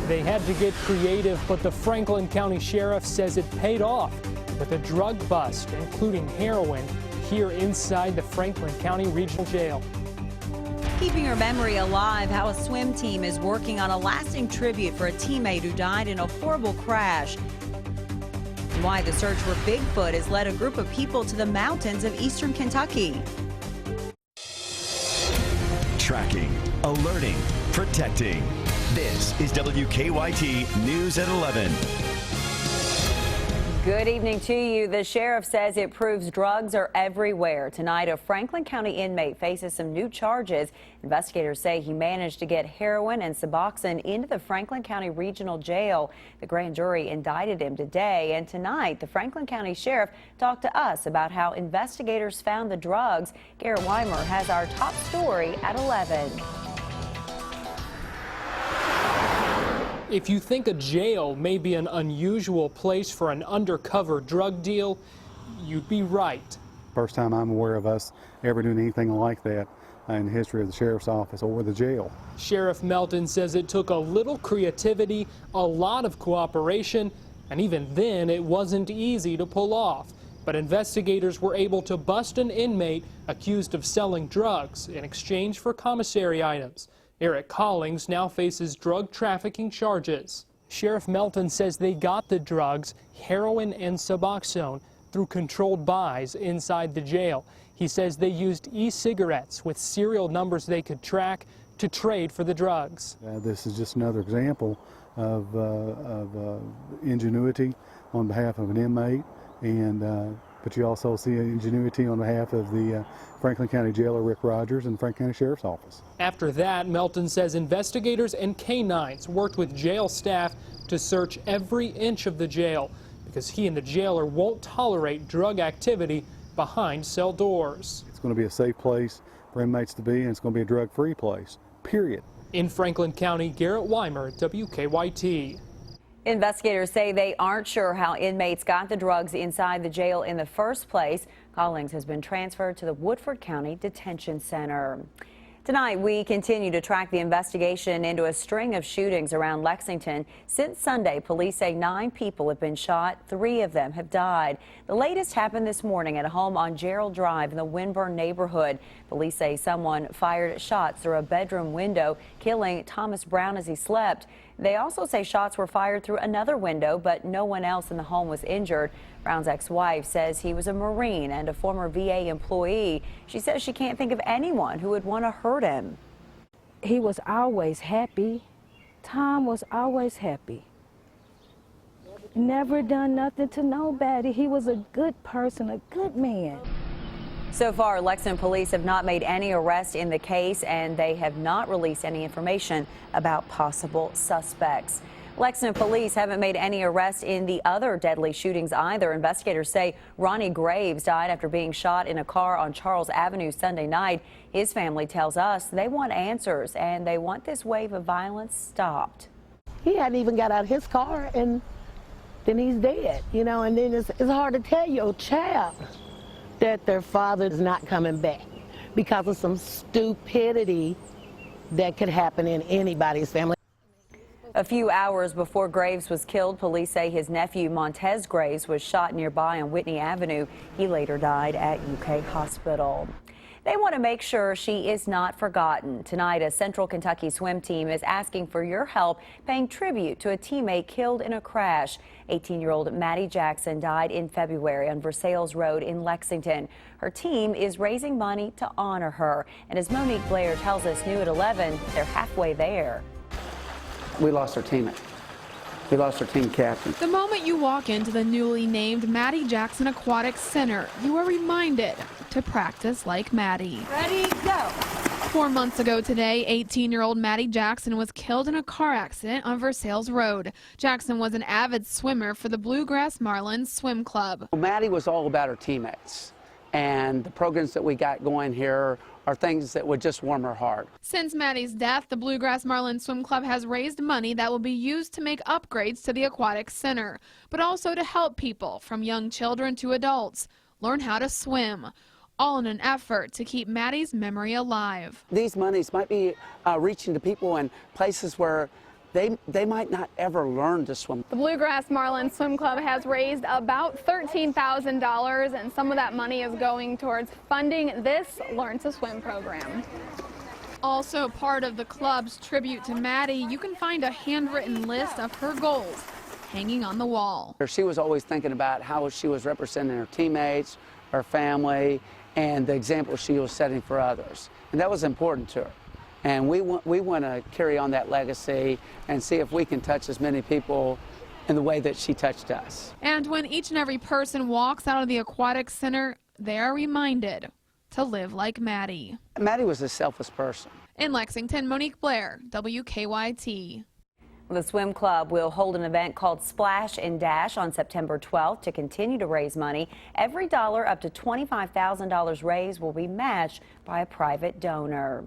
They had to get creative, but the Franklin County Sheriff says it paid off with a drug bust, including heroin, here inside the Franklin County Regional Jail. Keeping her memory alive, how a swim team is working on a lasting tribute for a teammate who died in a horrible crash. And why the search for Bigfoot has led a group of people to the mountains of eastern Kentucky. Tracking, alerting, protecting. This is WKYT News at 11. Good evening to you. The sheriff says it proves drugs are everywhere. Tonight, a Franklin County inmate faces some new charges. Investigators say he managed to get heroin and Suboxone into the Franklin County Regional Jail. The grand jury indicted him today, and tonight the Franklin County Sheriff talked to us about how investigators found the drugs. Garrett Weimer has our top story at 11. If you think a jail may be an unusual place for an undercover drug deal, you'd be right. First time I'm aware of us ever doing anything like that in the history of the sheriff's office or the jail. Sheriff Melton says it took a little creativity, a lot of cooperation, and even then it wasn't easy to pull off. But investigators were able to bust an inmate accused of selling drugs in exchange for commissary items. Eric Collings now faces drug trafficking charges. Sheriff Melton says they got the drugs, heroin and Suboxone, through controlled buys inside the jail. He says they used e-cigarettes with serial numbers they could track to trade for the drugs. This is just another example of ingenuity on behalf of an inmate, but you also see ingenuity on behalf of the Franklin County Jailer Rick Rogers and Franklin County Sheriff's Office. After that, Melton says investigators and canines worked with jail staff to search every inch of the jail because he and the jailer won't tolerate drug activity behind cell doors. It's going to be a safe place for inmates to be, and it's going to be a drug-free place, period. In Franklin County, Garrett Weimer, WKYT. Investigators say they aren't sure how inmates got the drugs inside the jail in the first place. Collings has been transferred to the Woodford County Detention Center. Tonight, we continue to track the investigation into a string of shootings around Lexington. Since Sunday, police say 9 people have been shot. 3 of them have died. The latest happened this morning at a home on Gerald Drive in the Winburn neighborhood. Police say someone fired shots through a bedroom window, killing Thomas Brown as he slept. They also say shots were fired through another window, but no one else in the home was injured. Brown's ex-wife says he was a Marine and a former VA employee. She says she can't think of anyone who would want to hurt him. He was always happy. Tom was always happy. Never done nothing to nobody. He was a good person, a good man. So far, Lexington police have not made any arrests in the case, and they have not released any information about possible suspects. Lexington police haven't made any arrests in the other deadly shootings either. Investigators say Ronnie Graves died after being shot in a car on Charles Avenue Sunday night. His family tells us they want answers, and they want this wave of violence stopped. He hadn't even got out of his car, and then he's dead, you know, and then it's hard to tell your child that their father is not coming back because of some stupidity that could happen in anybody's family. A few hours before Graves was killed, police say his nephew Montez Graves was shot nearby on Whitney Avenue. He later died at UK Hospital. They want to make sure she is not forgotten. Tonight, a Central Kentucky swim team is asking for your help paying tribute to a teammate killed in a crash. 18-year-old Maddie Jackson died in February on Versailles Road in Lexington. Her team is raising money to honor her. And as Monique Blair tells us new at 11, they're halfway there. We lost our teammate. We lost our team captain. The moment you walk into the newly named Maddie Jackson Aquatic Center, you are reminded to practice like Maddie. Ready, go. 4 months ago today, 18-year-old Maddie Jackson was killed in a car accident on Versailles Road. Jackson was an avid swimmer for the Bluegrass Marlins Swim Club. Maddie was all about her teammates, and the programs that we got going here are things that would just warm her heart. Since Maddie's death, the Bluegrass Marlins Swim Club has raised money that will be used to make upgrades to the aquatic center, but also to help people, from young children to adults, learn how to swim, all in an effort to keep Maddie's memory alive. These monies might be reaching to people in places where they might not ever learn to swim. The Bluegrass Marlin Swim Club has raised about $13,000, and some of that money is going towards funding this Learn to Swim program. Also part of the club's tribute to Maddie, you can find a handwritten list of her goals hanging on the wall. She was always thinking about how she was representing her teammates, her family, and the example she was setting for others. And that was important to her. And we want to carry on that legacy and see if we can touch as many people in the way that she touched us. And when each and every person walks out of the aquatic center, they are reminded to live like Maddie. Maddie was a selfless person. In Lexington, Monique Blair, WKYT. The swim club will hold an event called Splash and Dash on September 12th to continue to raise money. Every dollar up to $25,000 raised will be matched by a private donor.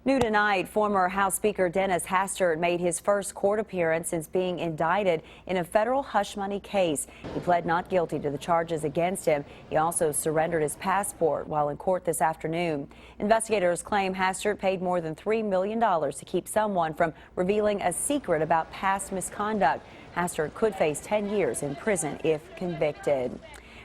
New tonight, former House Speaker Dennis Hastert made his first court appearance since being indicted in a federal hush money case. He pled not guilty to the charges against him. He also surrendered his passport while in court this afternoon. Investigators claim Hastert paid more than $3 million to keep someone from revealing a secret about past misconduct. Hastert could face 10 years in prison if convicted.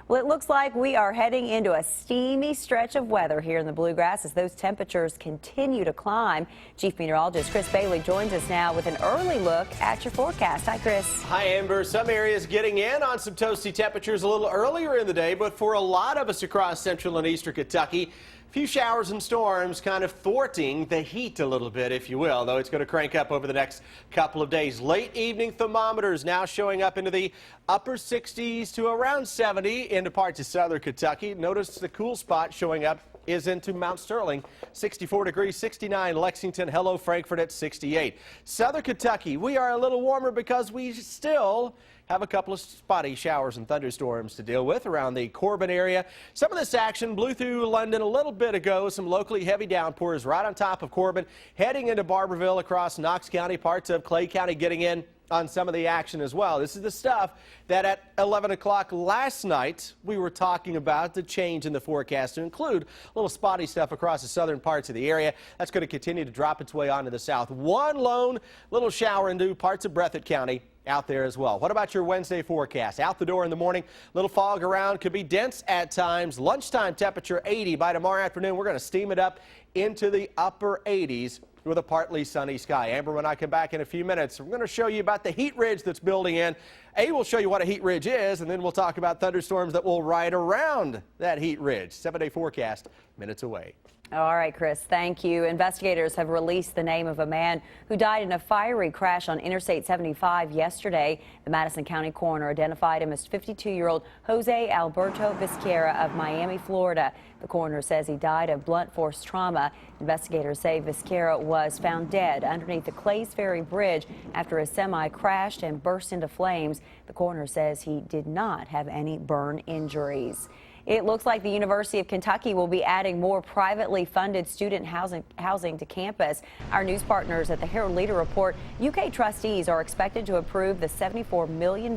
Well, it looks like we are heading into a steamy stretch of weather here in the Bluegrass as those temperatures continue to climb. Chief Meteorologist Chris Bailey joins us now with an early look at your forecast. Hi, Chris. Hi, Amber. Some areas getting in on some toasty temperatures a little earlier in the day, but for a lot of us across central and eastern Kentucky, a few showers and storms kind of thwarting the heat a little bit, if you will, though it's going to crank up over the next couple of days. Late evening thermometers now showing up into the upper 60s to around 70 into parts of southern Kentucky. Notice the cool spot showing up is into Mount Sterling, 64 degrees, 69 Lexington, hello Frankfort at 68. Southern Kentucky, we are a little warmer because we still have a couple of spotty showers and thunderstorms to deal with around the Corbin area. Some of this action blew through London a little bit ago. Some locally heavy downpours right on top of Corbin, heading into Barberville across Knox County, parts of Clay County getting in on some of the action as well. This is the stuff that at 11 o'clock last night we were talking about the change in the forecast to include a little spotty stuff across the southern parts of the area. That's going to continue to drop its way onto the south. One lone little shower into parts of Breathitt County out there as well. What about your Wednesday forecast? Out the door in the morning, little fog around, could be dense at times. Lunchtime temperature 80. By tomorrow afternoon, we're going to steam it up into the upper 80s with a partly sunny sky. Amber, when I come back in a few minutes, we're going to show you about the heat ridge that's building in. We'll show you what a heat ridge is, and then we'll talk about thunderstorms that will ride around that heat ridge. 7-day forecast, minutes away. All right, Chris, thank you. Investigators have released the name of a man who died in a fiery crash on Interstate 75 yesterday. The Madison County coroner identified him as 52-year-old Jose Alberto Vizquera of Miami, Florida. The coroner says he died of blunt force trauma. Investigators say Vizquera was found dead underneath the Clays Ferry Bridge after a semi crashed and burst into flames. The coroner says he did not have any burn injuries. It looks like the University of Kentucky will be adding more privately funded student housing to campus. Our news partners at the Herald Leader report UK trustees are expected to approve the $74 million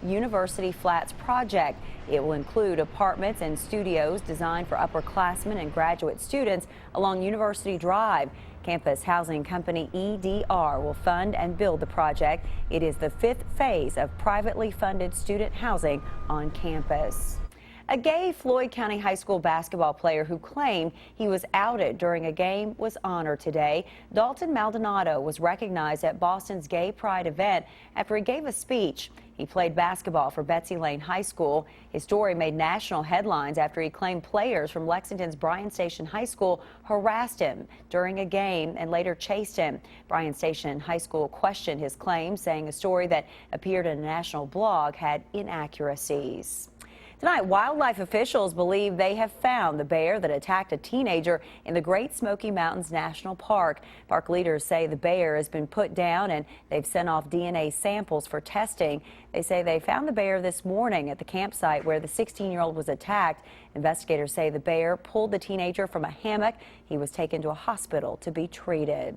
University Flats project. It will include apartments and studios designed for upperclassmen and graduate students along University Drive. Campus housing company EDR will fund and build the project. It is the 5th phase of privately funded student housing on campus. A gay Floyd County High School basketball player who claimed he was outed during a game was honored today. Dalton Maldonado was recognized at Boston's Gay Pride event after he gave a speech. He played basketball for Betsy Lane High School. His story made national headlines after he claimed players from Lexington's Bryan Station High School harassed him during a game and later chased him. Bryan Station High School questioned his claims, saying a story that appeared in a national blog had inaccuracies. Tonight, wildlife officials believe they have found the bear that attacked a teenager in the Great Smoky Mountains National Park. Park leaders say the bear has been put down and they've sent off DNA samples for testing. They say they found the bear this morning at the campsite where the 16-year-old was attacked. Investigators say the bear pulled the teenager from a hammock. He was taken to a hospital to be treated.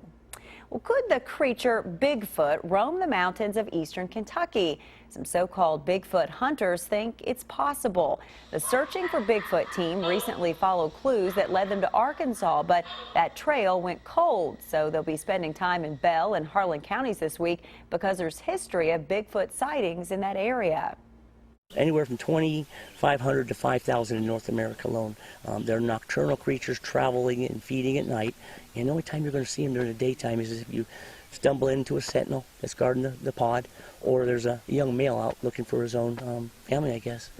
Well, could the creature Bigfoot roam the mountains of eastern Kentucky? Some so-called Bigfoot hunters think it's possible. The Searching for Bigfoot team recently followed clues that led them to Arkansas, but that trail went cold. So they'll be spending time in Bell and Harlan counties this week because there's history of Bigfoot sightings in that area. Anywhere from 2,500 to 5,000 in North America alone. They're nocturnal creatures traveling and feeding at night, and the only time you're going to see them during the daytime is if you stumble into a sentinel that's guarding the pod, or there's a young male out looking for his own family, I guess.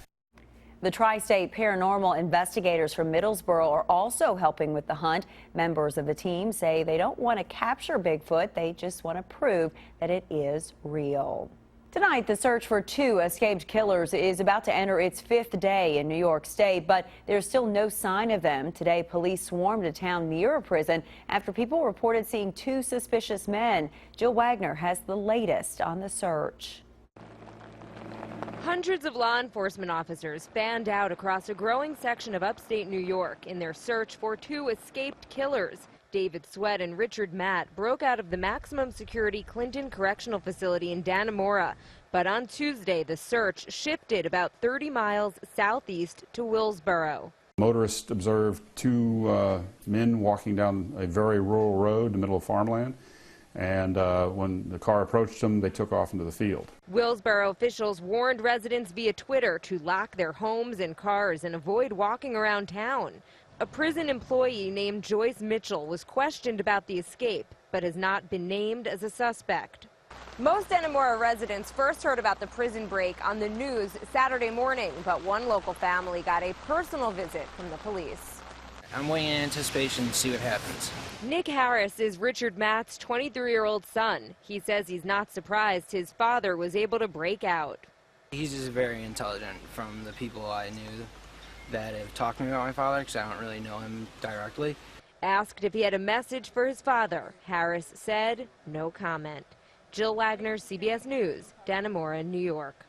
The Tri-State paranormal investigators from Middlesboro are also helping with the hunt. Members of the team say they don't want to capture Bigfoot, they just want to prove that it is real. Tonight, the search for 2 escaped killers is about to enter its 5th day in New York State, but there's still no sign of them. Today, police swarmed a town near a prison after people reported seeing 2 suspicious men. Jill Wagner has the latest on the search. Hundreds of law enforcement officers fanned out across a growing section of upstate New York in their search for 2 escaped killers. David Sweat and Richard Matt broke out of the maximum security Clinton Correctional Facility in Dannemora. But on Tuesday, the search shifted about 30 miles southeast to Willsboro. Motorists observed 2 men walking down a very rural road in the middle of farmland. And when the car approached them, they took off into the field. Willsboro officials warned residents via Twitter to lock their homes and cars and avoid walking around town. A prison employee named Joyce Mitchell was questioned about the escape, but has not been named as a suspect. Most Dannemora residents first heard about the prison break on the news Saturday morning, but one local family got a personal visit from the police. I'm waiting in anticipation to see what happens. Nick Harris is Richard Matt's 23-year-old son. He says he's not surprised his father was able to break out. He's just very intelligent from the people I knew that have talked to me about my father, because I don't really know him directly. Asked if he had a message for his father, Harris said no comment. Jill Wagner, CBS News, Dannemora, New York.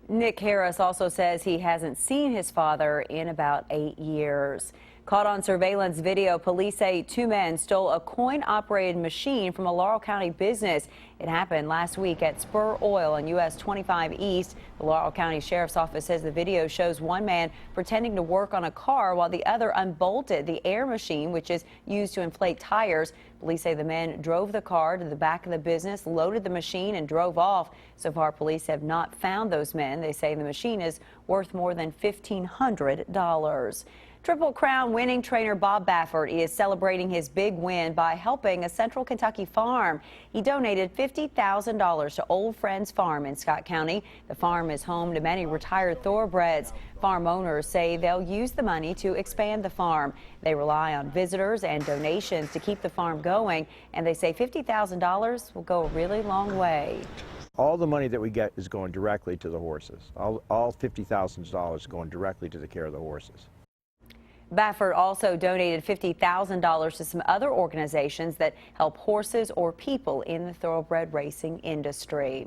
Nick Harris also says he hasn't seen his father in about 8 years. Caught on surveillance video, police say 2 men stole a coin-operated machine from a Laurel County business. It happened last week at Spur Oil on US 25 East. The Laurel County Sheriff's Office says the video shows one man pretending to work on a car while the other unbolted the air machine, which is used to inflate tires. Police say the men drove the car to the back of the business, loaded the machine, and drove off. So far, police have not found those men. They say the machine is worth more than $1,500. Triple Crown winning trainer Bob Baffert is celebrating his big win by helping a Central Kentucky farm. He donated $50,000 to Old Friends Farm in Scott County. The farm is home to many retired thoroughbreds. Farm owners say they'll use the money to expand the farm. They rely on visitors and donations to keep the farm going, and they say $50,000 will go a really long way. All the money that we get is going directly to the horses. All $50,000 going directly to the care of the horses. Baffert also donated $50,000 to some other organizations that help horses or people in the thoroughbred racing industry.